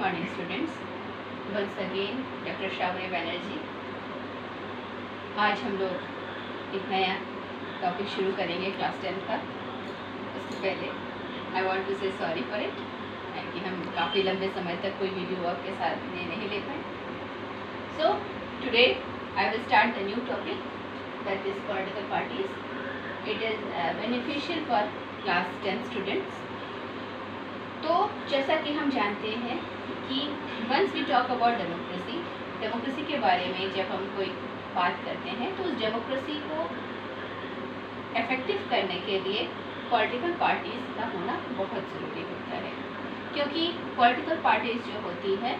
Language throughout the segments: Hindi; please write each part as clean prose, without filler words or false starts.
morning students. Once again doctor Shravani Banerjee. आज हम लोग एक नया टॉपिक शुरू करेंगे क्लास 10 का। उससे पहले आई वांट टू से सॉरी फॉर इट कि हम काफ़ी लंबे समय तक कोई वीडियो आपके साथ नहीं ले पाए। So today I will start the new topic that is political parties. It is beneficial for class 10 students. तो जैसा कि हम जानते हैं कि once we talk about democracy के बारे में जब हम कोई बात करते हैं तो उस डेमोक्रेसी को इफेक्टिव करने के लिए पॉलिटिकल पार्टीज़ का होना बहुत ज़रूरी होता है, क्योंकि पॉलिटिकल पार्टीज़ जो होती है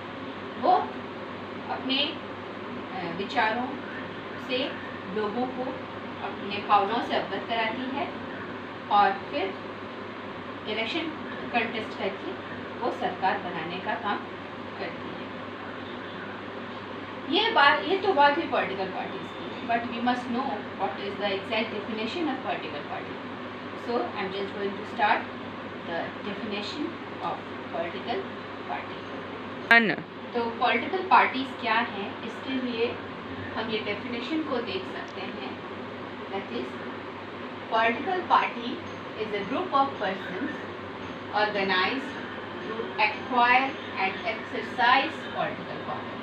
वो अपने विचारों से लोगों को अपने भावनाओं से अवगत कराती है और फिर इलेक्शन कंटेस्ट करके वो सरकार बनाने का काम करती है। ये तो बात है पॉलिटिकल पार्टीज की, but we must know what is the exact definition of political party. So I am just going to start the definition of political party. तो पॉलिटिकल पार्टीज क्या हैं, इसके लिए हम ये डेफिनेशन को देख सकते हैं। That is political party is a group of persons organized to acquire and exercise political power.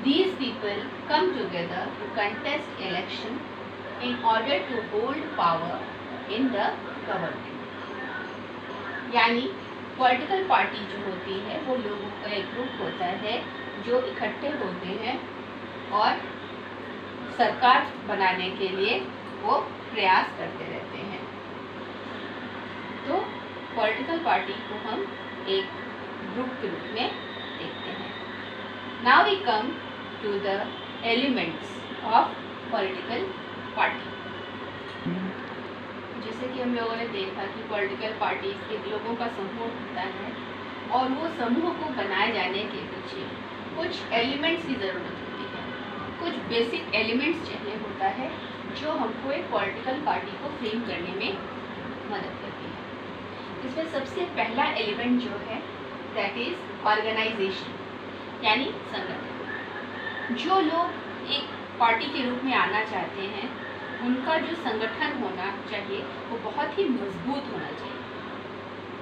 These people come together to contest election in order to hold power in the government. यानी पॉलिटिकल पार्टी जो होती है वो लोगों का एक ग्रुप होता है जो इकट्ठे होते हैं और सरकार बनाने के लिए वो प्रयास करते रहते हैं। तो पॉलिटिकल पार्टी को हम एक ग्रुप के रूप में देखते हैं। Now we come to the elements of political party. जैसे कि हम लोगों ने देखा कि पॉलिटिकल पार्टीज एक लोगों का समूह होता है और वो समूह को बनाए जाने के पीछे कुछ एलिमेंट्स की ज़रूरत होती है, कुछ बेसिक एलिमेंट्स चाहिए होता है जो हमको एक पॉलिटिकल पार्टी को फ्रेम करने में मदद करती है। इसमें सबसे पहला एलिमेंट जो है दैट इज ऑर्गेनाइजेशन, यानी संगठन। जो लोग एक पार्टी के रूप में आना चाहते हैं उनका जो संगठन होना चाहिए वो बहुत ही मजबूत होना चाहिए।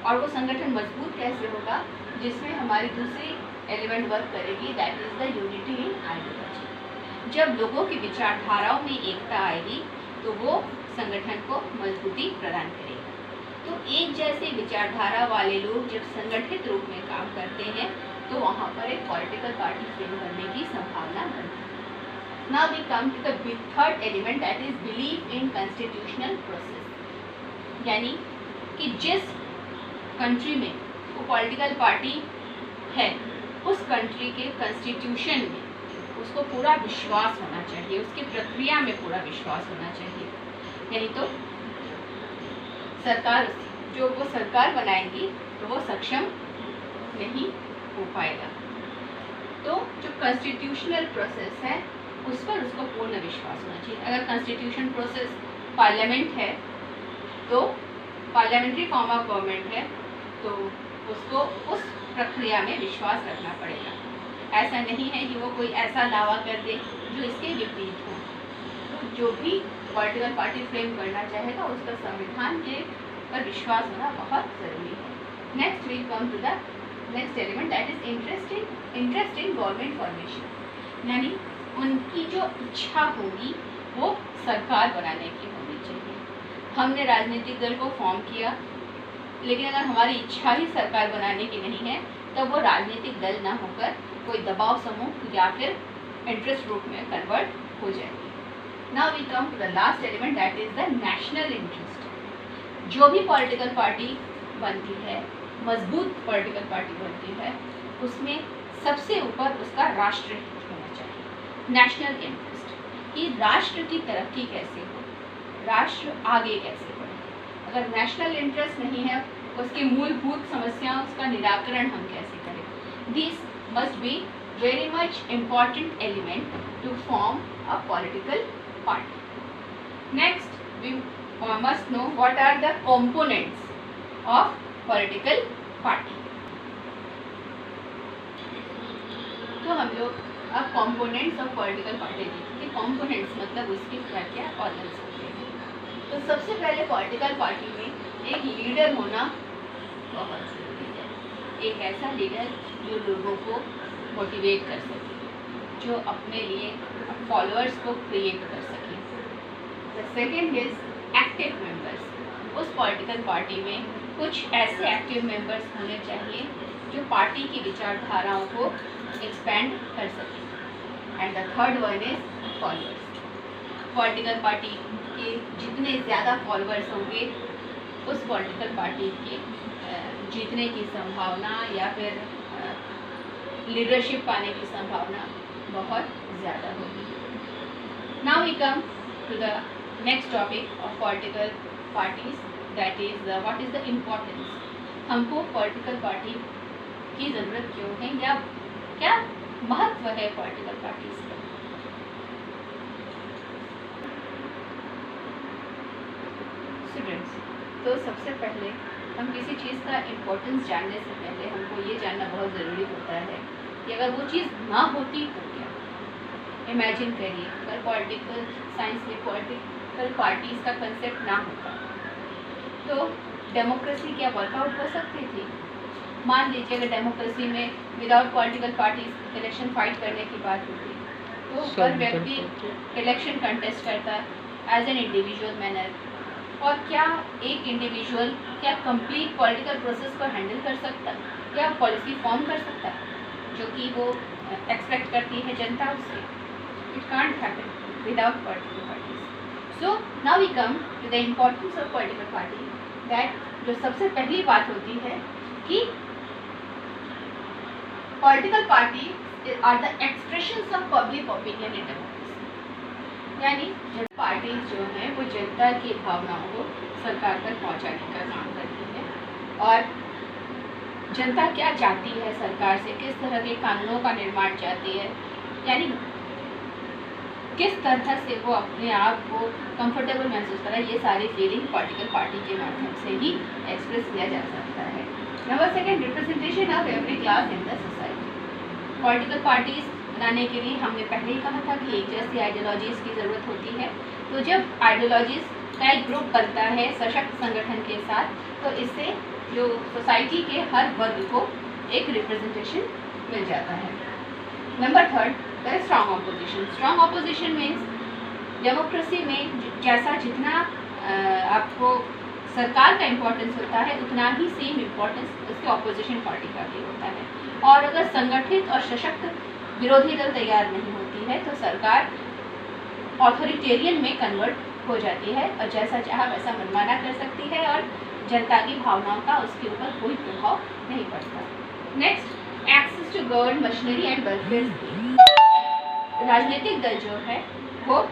और वो संगठन मजबूत कैसे होगा, जिसमें हमारी दूसरी एलिमेंट वर्क करेगी, that is the unity in ideology. जब लोगों की विचारधाराओं में एकता आएगी तो वो संगठन को मजबूती प्रदान करेगी। तो एक जैसे विचारधारा वाले लोग जब संगठित रूप में काम करते हैं तो वहाँ पर एक पॉलिटिकल पार्टी फ्रेम करने की संभावना बनती है। Now we come to the third element that is believe in constitutional process. यानी कि जिस कंट्री में वो पॉलिटिकल पार्टी है उस कंट्री के कॉन्स्टिट्यूशन में उसको पूरा विश्वास होना चाहिए, उसकी प्रक्रिया में पूरा विश्वास होना चाहिए। नहीं तो सरकार जो वो सरकार बनाएंगी तो वो सक्षम नहीं हो पाएगा। तो जो कॉन्स्टिट्यूशनल प्रोसेस है उस पर उसको पूर्ण विश्वास होना चाहिए। अगर कॉन्स्टिट्यूशन प्रोसेस पार्लियामेंट है तो पार्लियामेंट्री फॉर्म ऑफ गवर्नमेंट है तो उसको उस प्रक्रिया में विश्वास रखना पड़ेगा। ऐसा नहीं है कि वो कोई ऐसा दावा कर दे जो इसके विपरीत हो। तो जो भी पॉलिटिकल पार्टी फ्रेम करना चाहेगा उसका संविधान के पर विश्वास होना बहुत ज़रूरी है। Next we come to the next element that is interest in government formation. यानी उनकी जो इच्छा होगी वो सरकार बनाने की होनी चाहिए। हमने राजनीतिक दल को फॉर्म किया, लेकिन अगर हमारी इच्छा ही सरकार बनाने की नहीं है तब वो राजनीतिक दल ना होकर कोई दबाव समूह या फिर इंटरेस्ट ग्रुप में कन्वर्ट हो जाएगी। Now we come to the last element that is the national interest. जो भी पॉलिटिकल पार्टी बनती है, मजबूत पॉलिटिकल पार्टी बनती है, उसमें सबसे ऊपर उसका राष्ट्र हित होना चाहिए, नेशनल इंटरेस्ट, कि राष्ट्र की तरक्की कैसे हो, राष्ट्र आगे कैसे बढ़े। अगर नेशनल इंटरेस्ट नहीं है, उसकी मूलभूत समस्याओं उसका निराकरण हम कैसे करें। This must be very much important element to form a political party. Next, we must know what are the components of political party. तो हम लोग अब कंपोनेंट्स ऑफ पॉलिटिकल पार्टी देखेंगे। कंपोनेंट्स मतलब उसके क्या क्या ऑर्गन्स होते हैं। तो सबसे पहले पॉलिटिकल पार्टी में एक लीडर होना बहुत ज़रूरी है। एक ऐसा लीडर जो लोगों को मोटिवेट कर सके, जो अपने लिए फॉलोअर्स को क्रिएट कर सके। The second is active members. उस पॉलिटिकल पार्टी में कुछ ऐसे एक्टिव मेंबर्स होने चाहिए जो पार्टी की विचारधाराओं को एक्सपेंड कर सकें। And the third one is followers. Political party के जितने ज़्यादा फॉलोअर्स होंगे उस पॉलिटिकल पार्टी के जीतने की संभावना या फिर लीडरशिप पाने की संभावना बहुत ज़्यादा होगी। Now we come to the next topic of political parties, that is what is the importance. हमको पॉलिटिकल पार्टी की ज़रूरत क्यों है या क्या महत्व है पॉलिटिकल पार्टीज का। स्टूडेंट्स, तो सबसे पहले हम किसी चीज़ का इम्पोर्टेंस जानने से पहले हमको ये जानना बहुत ज़रूरी होता है कि अगर वो चीज़ ना होती तो क्या। इमेजिन करिए अगर पॉलिटिकल साइंस में पॉलिटिकल पार्टीज़ का कंसेप्ट ना होता तो डेमोक्रेसी क्या वर्कआउट हो सकती थी। मान लीजिए अगर डेमोक्रेसी में without political parties election fight करने की बात होती तो हर व्यक्ति इलेक्शन कंटेस्ट करता एज एन इंडिविजुअल मैनर, और क्या एक इंडिविजुअल क्या कंप्लीट पॉलिटिकल प्रोसेस को हैंडल कर सकता, क्या पॉलिसी फॉर्म कर सकता जो कि वो एक्सपेक्ट करती है जनता उससे। It can't happen without political parties. So now we come to the importance of political party, that जो सबसे पहली बात होती है कि political party are the expressions of public opinion in democracy. यानी पार्टीज जो हैं वो जनता की भावनाओं को सरकार तक पहुंचाने का काम करती है, और जनता क्या चाहती है सरकार से, किस तरह के कानूनों का निर्माण चाहती है, यानी किस तरह से वो अपने आप को कंफर्टेबल महसूस करा, ये सारी फीलिंग पॉलिटिकल पार्टी के माध्यम से ही एक्सप्रेस किया जा सकता है। Number second, representation of every class in the society. Political parties बनाने के लिए हमने पहले ही कहा था कि एक जैसी आइडियोलॉजीज़ की ज़रूरत होती है। तो जब आइडियोलॉजीज़ का एक ग्रुप बनता है सशक्त संगठन के साथ, तो इससे जो सोसाइटी के हर वर्ग को एक रिप्रेजेंटेशन मिल जाता है। Number third, there is strong opposition. Strong opposition means democracy में जैसा जितना आपको सरकार का इम्पोर्टेंस होता है उतना ही सेम इम्पोर्टेंस उसके ऑपोजिशन पार्टी का भी होता है। और अगर संगठित और सशक्त विरोधी दल तैयार नहीं होती है तो सरकार ऑथोरिटेरियन में कन्वर्ट हो जाती है और जैसा चाहा वैसा मनमाना कर सकती है और जनता की भावनाओं का उसके ऊपर कोई प्रभाव नहीं पड़ता। Next, access to government machinery and welfare. राजनीतिक दल जो है वो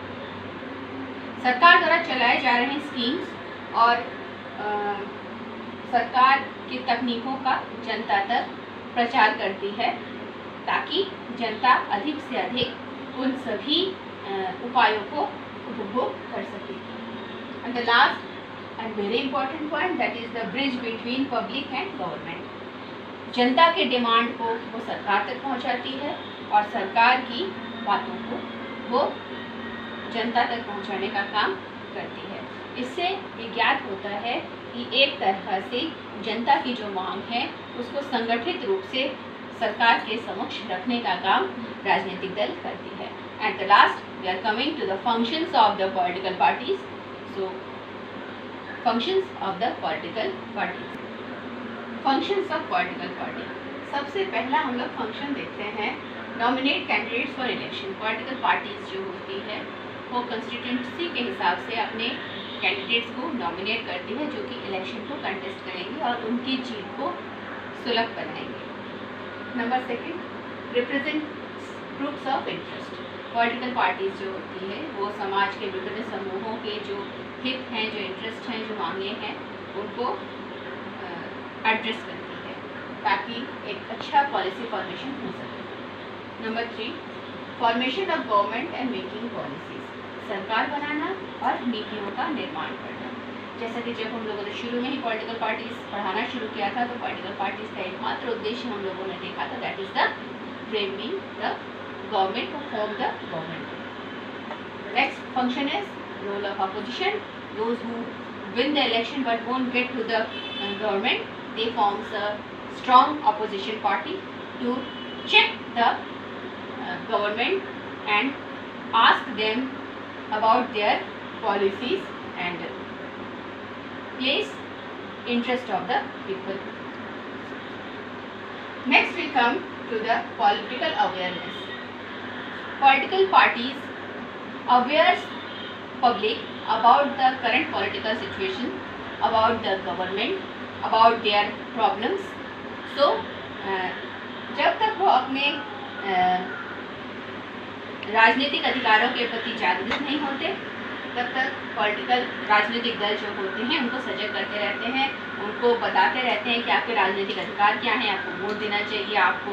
सरकार द्वारा चलाए जा रहे स्कीम्स और सरकार की तकनीकों का जनता तक प्रचार करती है ताकि जनता अधिक से अधिक उन सभी उपायों को उपभोग कर सके। And the last and very important point, that is the bridge between public and government. जनता के डिमांड को वो सरकार तक पहुंचाती है और सरकार की बातों को वो जनता तक पहुंचाने का काम करती है। इससे ये ज्ञात होता है कि एक तरह से जनता की जो मांग है उसको संगठित रूप से सरकार के समक्ष रखने का काम राजनीतिक दल करती है। At the last we are coming to the functions of the political parties. So functions of the political parties. Functions of political party, सबसे पहला हम लोग फंक्शन देखते हैं nominate candidates for election. Political parties जो होती है वो कंस्टिट्यूंसी के हिसाब से अपने कैंडिडेट्स को नॉमिनेट करती है जो कि इलेक्शन को कंटेस्ट करेंगे और उनकी जीत को सुलभ बनाएंगे। Number second, represent groups of interest. Political parties जो होती है वो समाज के विभिन्न समूहों के जो हित हैं, जो इंटरेस्ट हैं, जो मांगे हैं, उनको एड्रेस करती है ताकि एक अच्छा पॉलिसी फॉर्मेशन हो सके। Number three, formation of government and making policies. सरकार बनाना और नीतियों का निर्माण करना। जैसा कि जब हम लोगों ने शुरू में ही पॉलिटिकल पार्टीज पढ़ाना शुरू किया था तो पॉलिटिकल पार्टीज का एकमात्र उद्देश्य हम लोगों ने देखा था, that is the framing the government, to form the government. The next function is role of opposition. Those who win the election but won't get to the government, they forms a strong opposition party to check the government and ask them about their policies and place interest of the people. Next we come to the political awareness. Political parties aware public about the current political situation, about the government, about their problems. So जब तक वो अपने राजनीतिक अधिकारों के प्रति जागरूक नहीं होते, तब तक पॉलिटिकल राजनीतिक दल जो होते हैं उनको सजग करते रहते हैं, उनको बताते रहते हैं कि आपके राजनीतिक अधिकार क्या हैं, आपको वोट देना चाहिए, आपको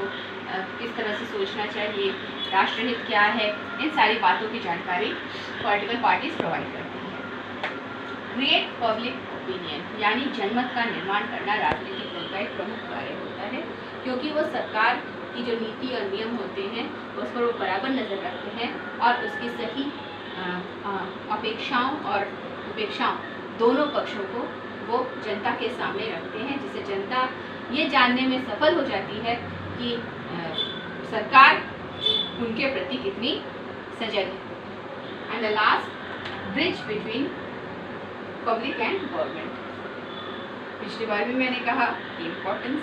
किस तरह से सोचना चाहिए, राष्ट्रहित क्या है, इन सारी बातों की जानकारी पॉलिटिकल पार्टीज प्रोवाइड करती हैं। क्रिएट पब्लिक ओपिनियन, यानी जनमत का निर्माण करना राजनीतिक दल का एक प्रमुख कार्य होता है, क्योंकि वो सरकार की जो नीति और नियम होते हैं उस पर वो बराबर नज़र रखते हैं और उसकी सही अपेक्षाओं और उपेक्षाओं दोनों पक्षों को वो जनता के सामने रखते हैं, जिससे जनता ये जानने में सफल हो जाती है कि सरकार उनके प्रति कितनी सजग है। And the last, bridge between public and government. पिछली बार भी मैंने कहा कि इम्पोर्टेंस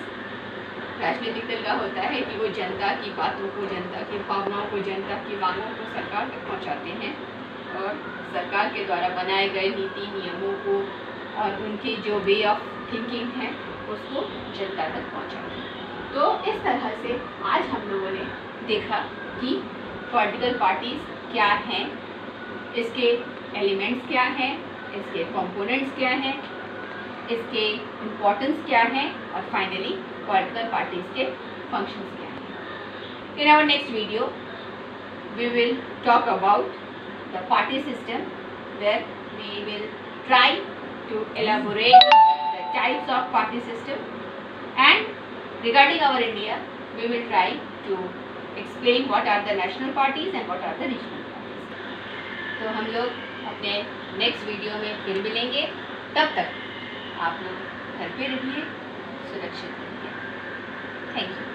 राजनीतिक दल का होता है कि वो जनता की बातों को, जनता की भावनाओं को, जनता की मांगों को सरकार तक पहुंचाते हैं और सरकार के द्वारा बनाए गए नीति नियमों को और उनकी जो वे ऑफ थिंकिंग है उसको जनता तक पहुंचाते हैं। तो इस तरह से आज हम लोगों ने देखा कि पॉलिटिकल पार्टीज क्या हैं, इसके एलिमेंट्स क्या हैं, इसके कंपोनेंट्स क्या हैं, इसके इम्पोर्टेंस क्या है और फाइनली पॉलिटिकल पार्टीज के फंक्शंस क्या हैं। In our next video we will talk about the party system, where we will try to elaborate the types of party system and regarding our India we will try to explain what are the national parties and what are the regional parties. तो हम लोग अपने नेक्स्ट वीडियो में फिर मिलेंगे, तब तक आप लोग घर पे रहिए, सुरक्षित रहिए। Thank you.